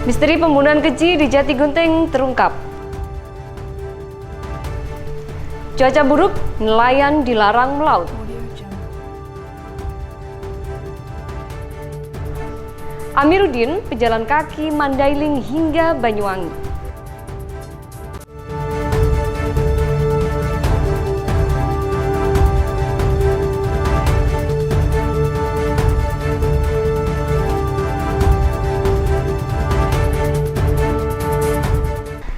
Misteri pembunuhan keji di Jatigunting terungkap. Cuaca buruk, nelayan dilarang melaut. Amiruddin, pejalan kaki Mandailing hingga Banyuwangi.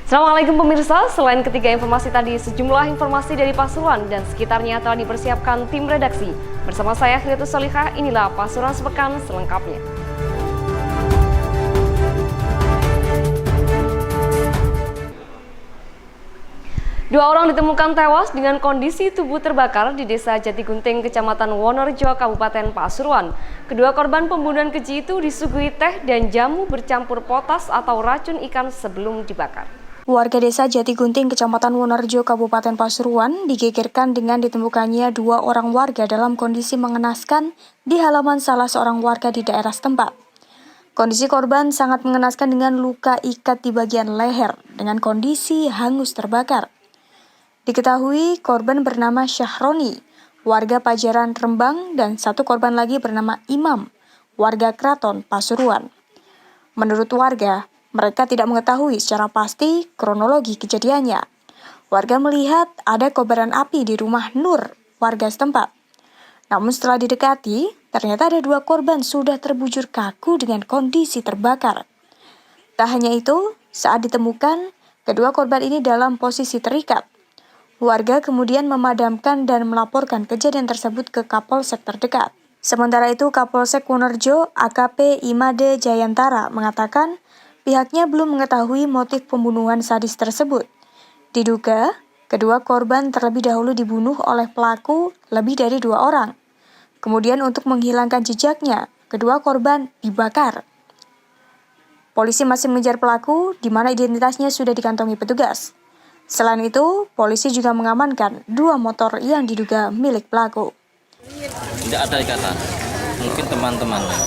Assalamualaikum pemirsa, selain ketiga informasi tadi, sejumlah informasi dari Pasuruan dan sekitarnya telah dipersiapkan tim redaksi. Bersama saya, Khiriatus Solihah, inilah Pasuruan Sepekan selengkapnya. Dua orang ditemukan tewas dengan kondisi tubuh terbakar di Desa Jatigunting, Kecamatan Wonorejo, Kabupaten Pasuruan. Kedua korban pembunuhan keji itu disuguhi teh dan jamu bercampur potas atau racun ikan sebelum dibakar. Warga Desa Jatigunting, Kecamatan Wonorejo, Kabupaten Pasuruan digegerkan dengan ditemukannya dua orang warga dalam kondisi mengenaskan di halaman salah seorang warga di daerah setempat. Kondisi korban sangat mengenaskan dengan luka ikat di bagian leher dengan kondisi hangus terbakar. Diketahui korban bernama Syahroni, warga Pajaran Rembang, dan satu korban lagi bernama Imam, warga Kraton Pasuruan. Menurut warga, mereka tidak mengetahui secara pasti kronologi kejadiannya. Warga melihat ada kobaran api di rumah Nur, warga setempat. Namun setelah didekati, ternyata ada dua korban sudah terbujur kaku dengan kondisi terbakar. Tak hanya itu, saat ditemukan, kedua korban ini dalam posisi terikat. Warga kemudian memadamkan dan melaporkan kejadian tersebut ke Kapolsek terdekat. Sementara itu, Kapolsek Wonorejo AKP Imade Jayantara mengatakan pihaknya belum mengetahui motif pembunuhan sadis tersebut. Diduga, kedua korban terlebih dahulu dibunuh oleh pelaku lebih dari 2 orang. Kemudian untuk menghilangkan jejaknya, kedua korban dibakar. Polisi masih mengejar pelaku, di mana identitasnya sudah dikantongi petugas. Selain itu, polisi juga mengamankan 2 motor yang diduga milik pelaku. Tidak ada ikatan, mungkin teman-temannya.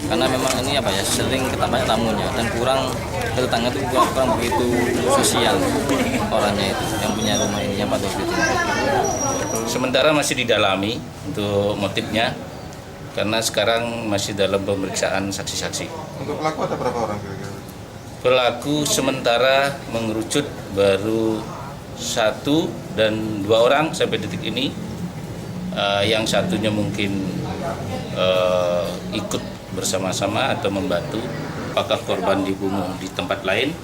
Karena memang ini sering ketambahnya tamunya dan kurang tetangga itu kurang begitu sosial orangnya itu yang punya rumah ini yang pada itu. Sementara masih didalami untuk motifnya karena sekarang masih dalam pemeriksaan saksi-saksi. Untuk pelaku ada berapa orang kira-kira? Pelaku sementara mengerucut baru 1 dan 2 orang sampai detik ini. Yang satunya mungkin ikut bersama-sama atau membantu apakah korban dibunuh di tempat lain,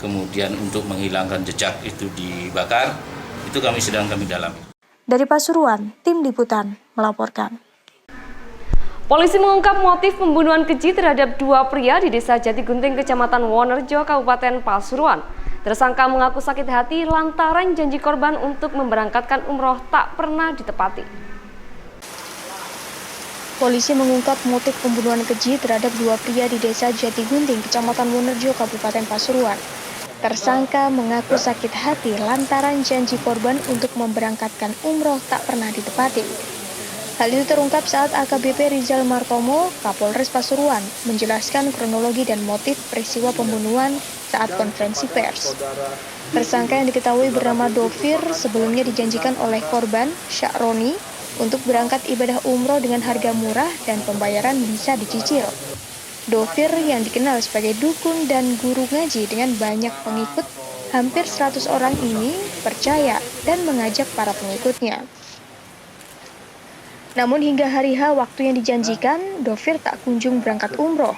kemudian untuk menghilangkan jejak itu dibakar, itu sedang kami dalami. Dari Pasuruan, tim liputan melaporkan. Polisi mengungkap motif pembunuhan keji terhadap 2 pria di Desa Jatigunting, Kecamatan Wonorejo, Kabupaten Pasuruan. Tersangka mengaku sakit hati lantaran janji korban untuk memberangkatkan umroh tak pernah ditepati. Polisi mengungkap motif pembunuhan keji terhadap 2 pria di Desa Jatigunting, Kecamatan Wonorejo, Kabupaten Pasuruan. Tersangka mengaku sakit hati lantaran janji korban untuk memberangkatkan umroh tak pernah ditepati. Hal itu terungkap saat AKBP Rizal Martomo, Kapolres Pasuruan, menjelaskan kronologi dan motif peristiwa pembunuhan saat konferensi pers. Tersangka yang diketahui bernama Dovir sebelumnya dijanjikan oleh korban, Syahroni, untuk berangkat ibadah umroh dengan harga murah dan pembayaran bisa dicicil. Dovir yang dikenal sebagai dukun dan guru ngaji dengan banyak pengikut, hampir 100 orang ini percaya dan mengajak para pengikutnya. Namun hingga hari H waktu yang dijanjikan, Dovir tak kunjung berangkat umroh.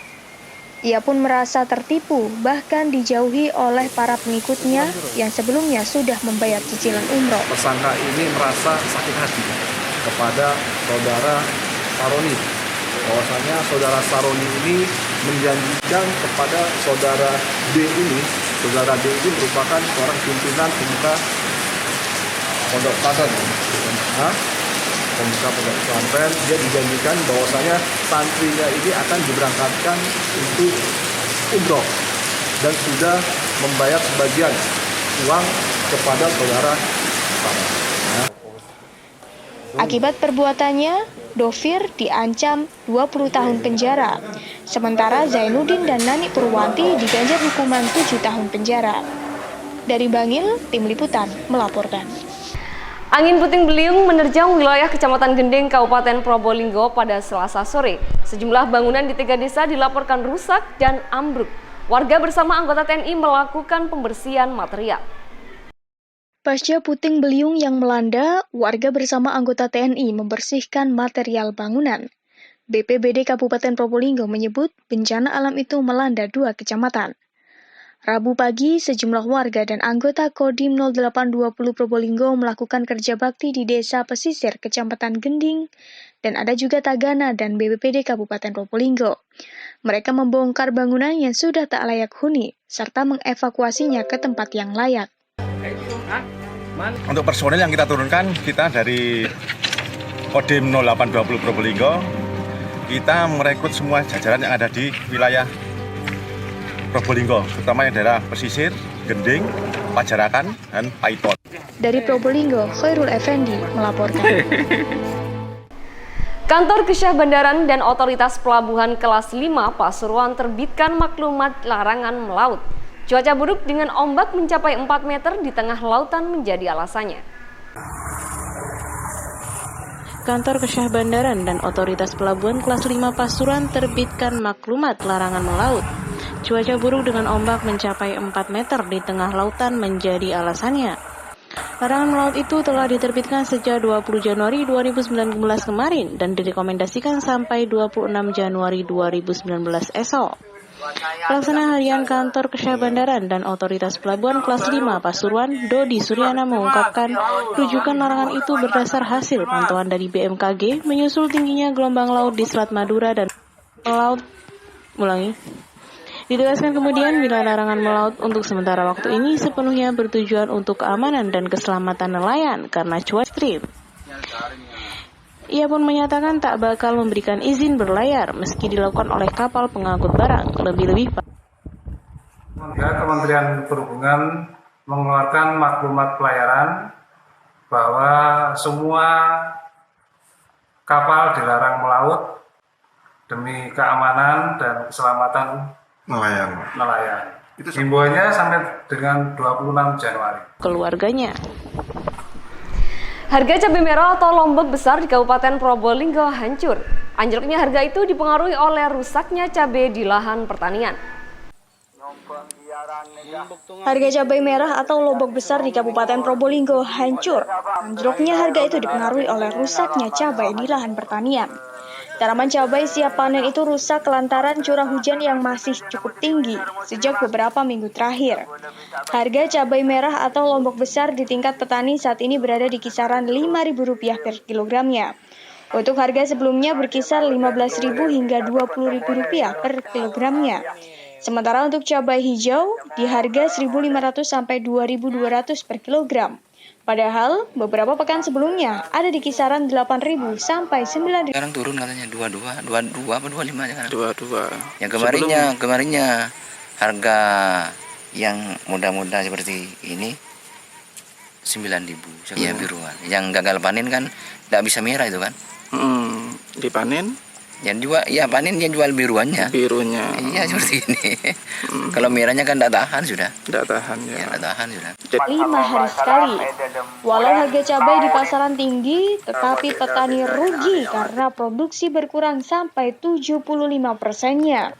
Ia pun merasa tertipu, bahkan dijauhi oleh para pengikutnya yang sebelumnya sudah membayar cicilan umroh. Tersangka ini merasa sakit hati kepada saudara Saroni. Bahwasanya saudara Saroni ini menjanjikan kepada saudara D ini, saudara D ini merupakan seorang pimpinan pemuka pondok pesantren. Pemuka pondok pesantren, dia dijanjikan bahwasanya santrinya ini akan diberangkatkan untuk umroh dan sudah membayar sebagian uang kepada saudara Saroni. Akibat perbuatannya, Dovir diancam 20 tahun penjara, sementara Zainuddin dan Nani Purwanti diganjar hukuman 7 tahun penjara. Dari Bangil, Tim Liputan melaporkan. Angin puting beliung menerjang wilayah Kecamatan Gending, Kabupaten Probolinggo pada Selasa sore. Sejumlah bangunan di 3 desa dilaporkan rusak dan ambruk. Warga bersama anggota TNI melakukan pembersihan material. Pasca puting beliung yang melanda, warga bersama anggota TNI membersihkan material bangunan. BPBD Kabupaten Probolinggo menyebut bencana alam itu melanda 2 kecamatan. Rabu pagi, sejumlah warga dan anggota Kodim 0820 Probolinggo melakukan kerja bakti di Desa Pesisir, Kecamatan Gending, dan ada juga Tagana dan BPBD Kabupaten Probolinggo. Mereka membongkar bangunan yang sudah tak layak huni, serta mengevakuasinya ke tempat yang layak. Untuk personil yang kita turunkan, kita dari Kodim 0820 Probolinggo, kita merekrut semua jajaran yang ada di wilayah Probolinggo, terutama yang daerah Pesisir, Gending, Pajarakan, dan Paiton. Dari Probolinggo, Khairul Effendi melaporkan. Kantor Kesyah Bandaran dan Otoritas Pelabuhan Kelas 5 Pasuruan terbitkan maklumat larangan melaut. Cuaca buruk dengan ombak mencapai 4 meter di tengah lautan menjadi alasannya. Kantor Kesyah Bandaran dan Otoritas Pelabuhan Kelas 5 Pasuruan terbitkan maklumat larangan melaut. Cuaca buruk dengan ombak mencapai 4 meter di tengah lautan menjadi alasannya. Larangan melaut itu telah diterbitkan sejak 20 Januari 2019 kemarin dan direkomendasikan sampai 26 Januari 2019 esok. Pelaksana Harian Kantor Kesyah Bandaran dan Otoritas Pelabuhan Kelas 5 Pasuruan, Dodi Suryana mengungkapkan rujukan larangan itu berdasar hasil pantauan dari BMKG menyusul tingginya gelombang laut di Selat Madura dan laut. Ditegaskan kemudian bila larangan melaut untuk sementara waktu ini sepenuhnya bertujuan untuk keamanan dan keselamatan nelayan karena cuaca ekstrim. Ia pun menyatakan tak bakal memberikan izin berlayar meski dilakukan oleh kapal pengangkut barang. Lebih-lebih Kementerian Perhubungan mengeluarkan maklumat pelayaran bahwa semua kapal dilarang melaut demi keamanan dan keselamatan nelayan. Himbauannya sampai dengan 26 Januari. Keluarganya. Harga cabai merah atau lombok besar di Kabupaten Probolinggo hancur. Anjloknya harga itu dipengaruhi oleh rusaknya cabai di lahan pertanian. Harga cabai merah atau lombok besar di Kabupaten Probolinggo hancur. Anjloknya harga itu dipengaruhi oleh rusaknya cabai di lahan pertanian. Tanaman cabai siap panen itu rusak lantaran curah hujan yang masih cukup tinggi sejak beberapa minggu terakhir. Harga cabai merah atau lombok besar di tingkat petani saat ini berada di kisaran Rp5.000 per kilogramnya. Untuk harga sebelumnya berkisar Rp15.000 hingga Rp20.000 per kilogramnya. Sementara untuk cabai hijau di harga Rp1.500 sampai Rp2.200 per kilogram. Padahal beberapa pekan sebelumnya ada di kisaran 8.000 sampai 9.000. Sekarang turun katanya 22 apa 25 sekarang. 22. Yang kemarinnya harga yang muda-muda seperti ini 9.000. Iya biruan. Yang gagal panen kan tidak bisa merah itu kan. Dipanen? Yang jual, ya panen dia jual biruannya. Birunya. Iya seperti ini. Kalau merahnya kan tidak tahan sudah. Tidak tahan ya. Ya tidak tahan sudah. 5 hari sekali. Walau harga cabai di pasaran tinggi, tetapi petani rugi karena produksi berkurang sampai 75%-nya.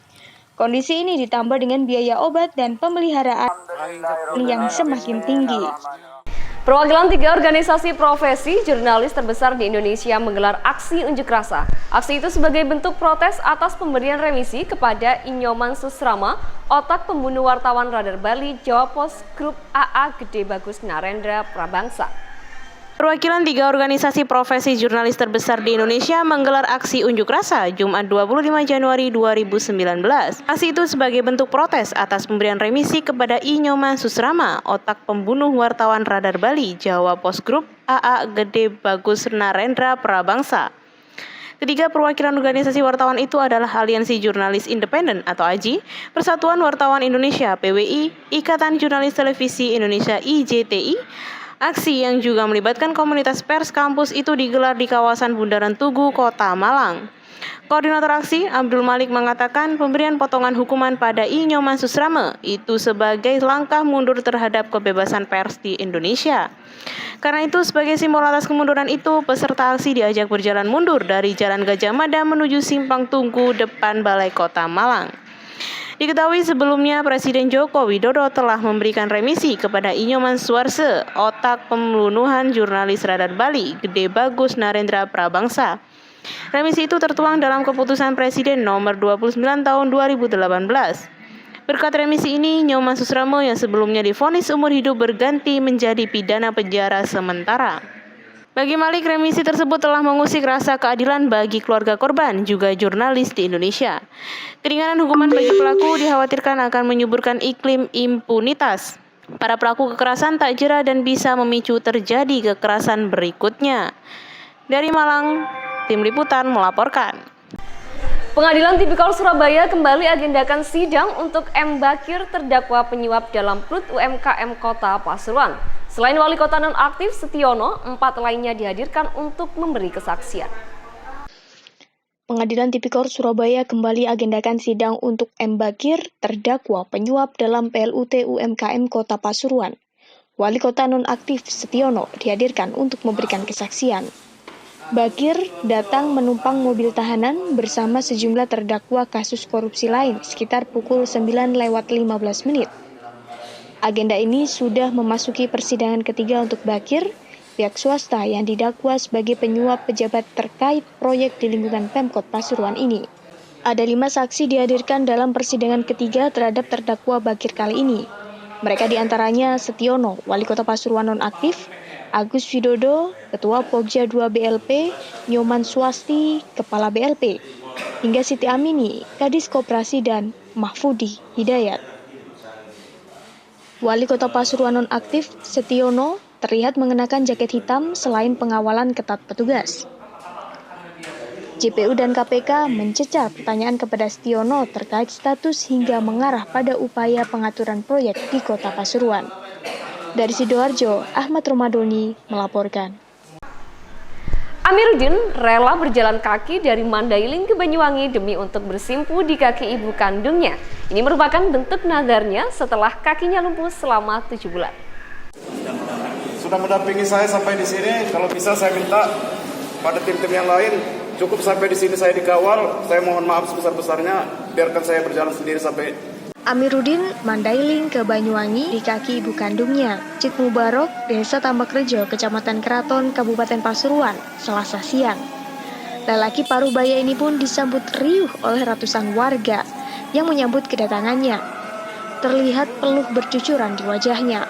Kondisi ini ditambah dengan biaya obat dan pemeliharaan yang semakin tinggi. Perwakilan 3 organisasi profesi jurnalis terbesar di Indonesia menggelar aksi unjuk rasa. Aksi itu sebagai bentuk protes atas pemberian remisi kepada Inyoman Susrama, otak pembunuh wartawan Radar Bali, Jawa Post Group AA Gede Bagus Narendra Prabangsa. Perwakilan 3 organisasi profesi jurnalis terbesar di Indonesia menggelar aksi unjuk rasa Jumat 25 Januari 2019. Aksi itu sebagai bentuk protes atas pemberian remisi kepada Inyoman Susrama, otak pembunuh wartawan Radar Bali, Jawa Post Group AA Gede Bagus Narendra Prabangsa. Ketiga perwakilan organisasi wartawan itu adalah Aliansi Jurnalis Independen atau AJI, Persatuan Wartawan Indonesia PWI, Ikatan Jurnalis Televisi Indonesia IJTI, Aksi yang juga melibatkan komunitas pers kampus itu digelar di kawasan Bundaran Tugu, Kota Malang. Koordinator aksi, Abdul Malik, mengatakan pemberian potongan hukuman pada I. Nyoman Susrame itu sebagai langkah mundur terhadap kebebasan pers di Indonesia. Karena itu, sebagai simbol atas kemunduran itu, peserta aksi diajak berjalan mundur dari Jalan Gajah Mada menuju Simpang Tunggu depan Balai Kota Malang. Diketahui sebelumnya Presiden Joko Widodo telah memberikan remisi kepada I. Nyoman Suarse, otak pembunuhan jurnalis Radar Bali, Gede Bagus Narendra Prabangsa. Remisi itu tertuang dalam keputusan Presiden nomor 29 tahun 2018. Berkat remisi ini, Nyoman Susrame yang sebelumnya divonis umur hidup berganti menjadi pidana penjara sementara. Bagi Malik, remisi tersebut telah mengusik rasa keadilan bagi keluarga korban, juga jurnalis di Indonesia. Keringanan hukuman bagi pelaku dikhawatirkan akan menyuburkan iklim impunitas. Para pelaku kekerasan tak jera dan bisa memicu terjadi kekerasan berikutnya. Dari Malang, Tim Liputan melaporkan. Pengadilan Tipikor Surabaya kembali agendakan sidang untuk M. Bakir terdakwa penyuap dalam PRUT UMKM Kota Pasuruan. Selain wali kota nonaktif Setiono, 4 lainnya dihadirkan untuk memberi kesaksian. Pengadilan Tipikor Surabaya kembali agendakan sidang untuk M. Bakir terdakwa penyuap dalam PLUT UMKM Kota Pasuruan. Wali kota nonaktif Setiono dihadirkan untuk memberikan kesaksian. Bakir datang menumpang mobil tahanan bersama sejumlah terdakwa kasus korupsi lain sekitar pukul 9:15 menit. Agenda ini sudah memasuki persidangan ketiga untuk Bakir, pihak swasta yang didakwa sebagai penyuap pejabat terkait proyek di lingkungan Pemkot Pasuruan ini. Ada 5 saksi dihadirkan dalam persidangan ketiga terhadap terdakwa Bakir kali ini. Mereka diantaranya Setiono, Wali Kota Pasuruan nonaktif, Agus Widodo, Ketua Pokja 2 BLP, Nyoman Swasti, Kepala BLP, hingga Siti Amini, Kadis Koperasi dan Mahfudi Hidayat. Wali Kota Pasuruan nonaktif Setiono terlihat mengenakan jaket hitam selain pengawalan ketat petugas. JPU dan KPK mencecar pertanyaan kepada Setiono terkait status hingga mengarah pada upaya pengaturan proyek di Kota Pasuruan. Dari Sidoarjo, Ahmad Romadoni melaporkan. Amiruddin rela berjalan kaki dari Mandailing ke Banyuwangi demi untuk bersimpu di kaki ibu kandungnya. Ini merupakan bentuk nadarnya setelah kakinya lumpuh selama 7 bulan. Sudah mendampingi saya sampai di sini, kalau bisa saya minta pada tim-tim yang lain, cukup sampai di sini saya dikawal, saya mohon maaf sebesar-besarnya, biarkan saya berjalan sendiri sampai. Amiruddin Mandailing ke Banyuwangi di kaki ibu kandungnya, Cik Mubarok, Desa Tambakrejo, Kecamatan Keraton, Kabupaten Pasuruan, Selasa siang. Lelaki paruh baya ini pun disambut riuh oleh ratusan warga yang menyambut kedatangannya. Terlihat peluh bercucuran di wajahnya.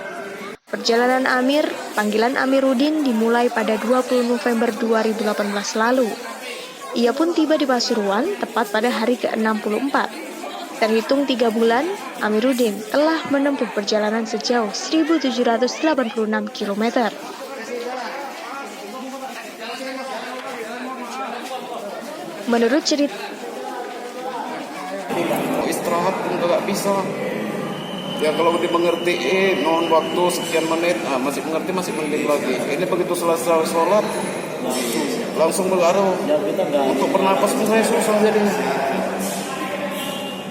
Perjalanan Amir, panggilan Amiruddin dimulai pada 20 November 2018 lalu. Ia pun tiba di Pasuruan tepat pada hari ke-64. Terhitung 3 bulan, Amiruddin telah menempuh perjalanan sejauh 1.786 km. Menurut cerita, istirahat pun gak bisa. Ya kalau dimengerti, mohon waktu sekian menit, masih mengerti, masih mending lagi. Ini begitu selesai sholat, langsung bergaruh. Untuk bernapas pun saya susah jadinya.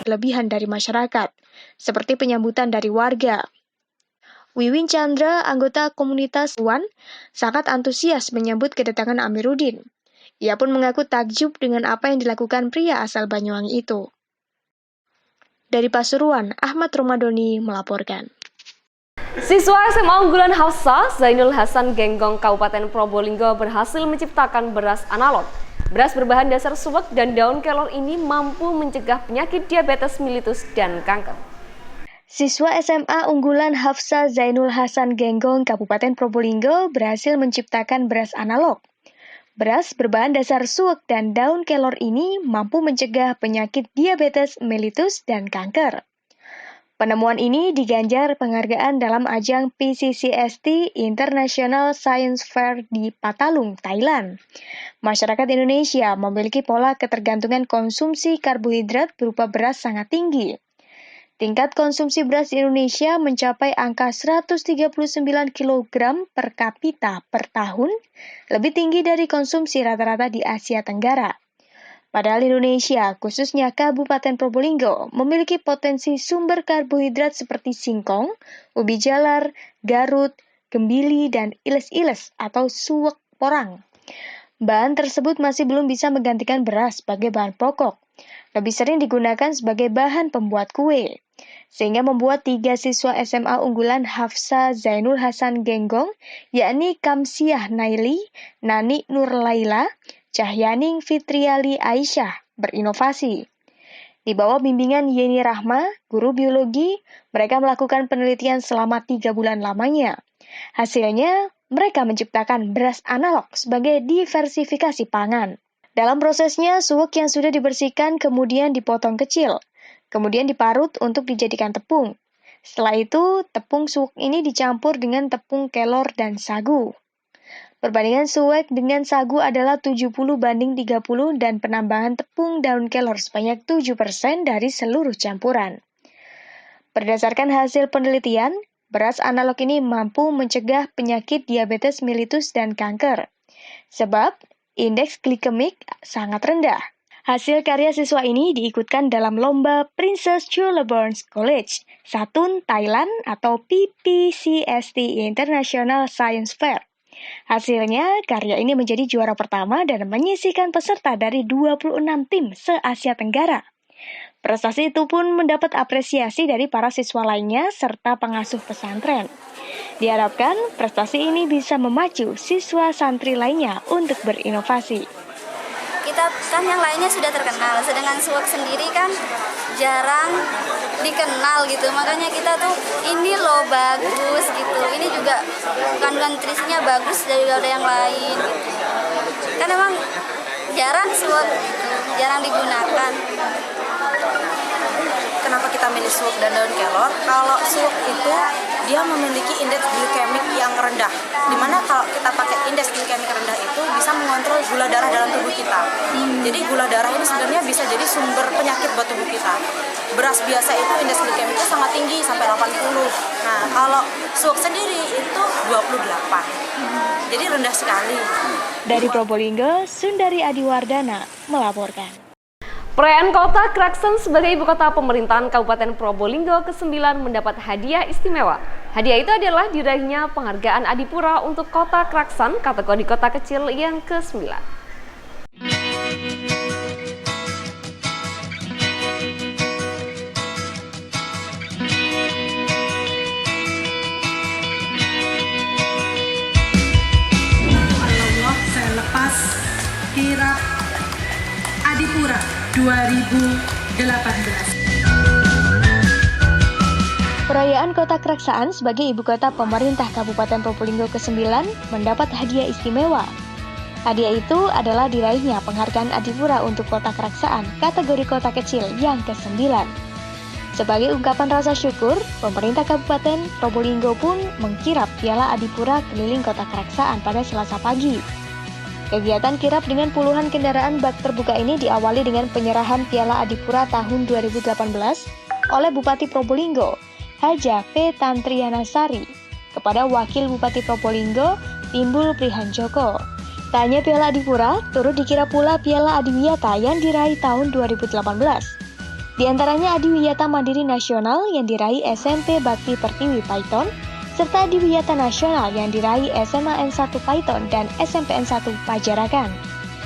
Kelebihan dari masyarakat, seperti penyambutan dari warga. Wiwin Chandra, anggota komunitas Wan, sangat antusias menyambut kedatangan Amiruddin. Ia pun mengaku takjub dengan apa yang dilakukan pria asal Banyuwangi itu. Dari Pasuruan, Ahmad Romadoni melaporkan. Siswa SMA unggulan Hafsa, Zainul Hasan Genggong, Kabupaten Probolinggo berhasil menciptakan beras analog. Beras berbahan dasar suwek dan daun kelor ini mampu mencegah penyakit diabetes mellitus dan kanker. Siswa SMA unggulan Hafsa Zainul Hasan Genggong, Kabupaten Probolinggo berhasil menciptakan beras analog. Beras berbahan dasar suwek dan daun kelor ini mampu mencegah penyakit diabetes mellitus dan kanker. Penemuan ini diganjar penghargaan dalam ajang PCCST International Science Fair di Patalung, Thailand. Masyarakat Indonesia memiliki pola ketergantungan konsumsi karbohidrat berupa beras sangat tinggi. Tingkat konsumsi beras di Indonesia mencapai angka 139 kg per kapita per tahun, lebih tinggi dari konsumsi rata-rata di Asia Tenggara. Padahal Indonesia, khususnya Kabupaten Probolinggo, memiliki potensi sumber karbohidrat seperti singkong, ubi jalar, garut, gembili, dan iles-iles atau suwek porang. Bahan tersebut masih belum bisa menggantikan beras sebagai bahan pokok. Lebih sering digunakan sebagai bahan pembuat kue. Sehingga membuat 3 siswa SMA unggulan Hafsa Zainul Hasan Genggong, yakni Kamsiah Naili, Nani Nur Laila, Cahyaning Fitriali Aisyah, berinovasi. Di bawah bimbingan Yeni Rahma, guru biologi, mereka melakukan penelitian selama 3 bulan lamanya. Hasilnya, mereka menciptakan beras analog sebagai diversifikasi pangan. Dalam prosesnya, suwek yang sudah dibersihkan kemudian dipotong kecil, kemudian diparut untuk dijadikan tepung. Setelah itu, tepung suwek ini dicampur dengan tepung kelor dan sagu. Perbandingan suwek dengan sagu adalah 70:30 dan penambahan tepung daun kelor sebanyak 7% dari seluruh campuran. Berdasarkan hasil penelitian, beras analog ini mampu mencegah penyakit diabetes mellitus dan kanker. Sebab, indeks glikemik sangat rendah. Hasil karya siswa ini diikutkan dalam lomba Princess Chulalongkorn College, Satun, Thailand atau PPCST International Science Fair. Hasilnya, karya ini menjadi juara pertama dan menyisihkan peserta dari 26 tim se-Asia Tenggara. Prestasi itu pun mendapat apresiasi dari para siswa lainnya serta pengasuh pesantren. Diharapkan prestasi ini bisa memacu siswa santri lainnya untuk berinovasi. Kita kan yang lainnya sudah terkenal, sedangkan suwek sendiri kan jarang dikenal gitu. Makanya kita tuh ini loh bagus gitu. Ini juga kandungan nutrisinya bagus daripada yang lain gitu. Kan emang jarang suwek gitu, jarang digunakan. Kenapa kita milih suwek dan daun kelor? Kalau suwek itu dia memiliki indeks glikemik yang rendah. Dimana kalau kita pakai indeks glikemik rendah itu bisa mengontrol gula darah dalam tubuh kita. Jadi gula darah ini sebenarnya bisa jadi sumber penyakit buat tubuh kita. Beras biasa itu indeks glikemiknya sangat tinggi sampai 80. Nah, kalau suwek sendiri itu 28. Jadi rendah sekali. Dari Probolinggo, Sundari Adiwardana melaporkan. Perayaan Kota Kraxen sebagai ibu kota pemerintahan Kabupaten Probolinggo ke-9 mendapat hadiah istimewa. Hadiah itu adalah diraihnya penghargaan Adipura untuk Kota Kraxen kategori kota kecil yang ke-9. Allah, saya lepas kirap Adipura 2018. Perayaan Kota Kraksaan sebagai ibu kota pemerintah Kabupaten Probolinggo ke-9 mendapat hadiah istimewa. Hadiah itu adalah diraihnya penghargaan Adipura untuk Kota Kraksaan kategori kota kecil yang ke-9. Sebagai ungkapan rasa syukur, pemerintah Kabupaten Probolinggo pun mengkirap Piala Adipura keliling Kota Kraksaan pada Selasa pagi. Kegiatan kirap dengan puluhan kendaraan bak terbuka ini diawali dengan penyerahan Piala Adipura tahun 2018 oleh Bupati Probolinggo, Haja P. Tantriyanasari, kepada Wakil Bupati Probolinggo, Timbul Prihanjoko. Tak hanya Piala Adipura, turut dikirap pula Piala Adiwiyata yang diraih tahun 2018. Di antaranya Adiwiyata Mandiri Nasional yang diraih SMP Bakti Pertiwi Paiton, serta Adiwiyata Nasional yang diraih SMA N1 Paiton dan SMP N1 Pajarakan.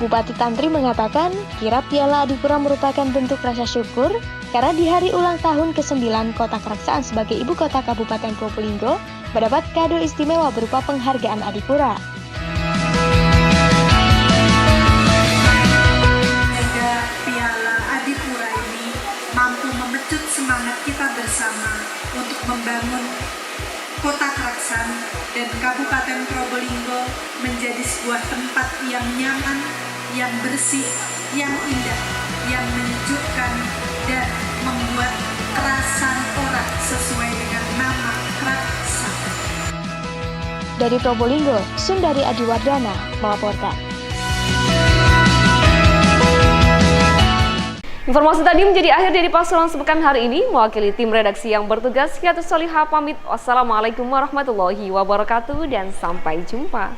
Bupati Tantri mengatakan, kirap Piala Adipura merupakan bentuk rasa syukur karena di hari ulang tahun ke-9 Kota Kraksaan sebagai ibu kota Kabupaten Probolinggo mendapat kado istimewa berupa penghargaan Adipura. Semoga Piala Adipura ini mampu memecut semangat kita bersama untuk membangun Kota Kraksaan dan Kabupaten Probolinggo menjadi sebuah tempat yang nyaman, yang bersih, yang indah, yang menyejukkan dan membuat kerasan orang sesuai dengan nama Kraksaan. Dari Probolinggo, Sundari Adiwardana melaporkan. Informasi tadi menjadi akhir dari Pasuruan sepekan hari ini. Mewakili tim redaksi yang bertugas, Hiatus Solihah pamit. Wassalamualaikum warahmatullahi wabarakatuh dan sampai jumpa.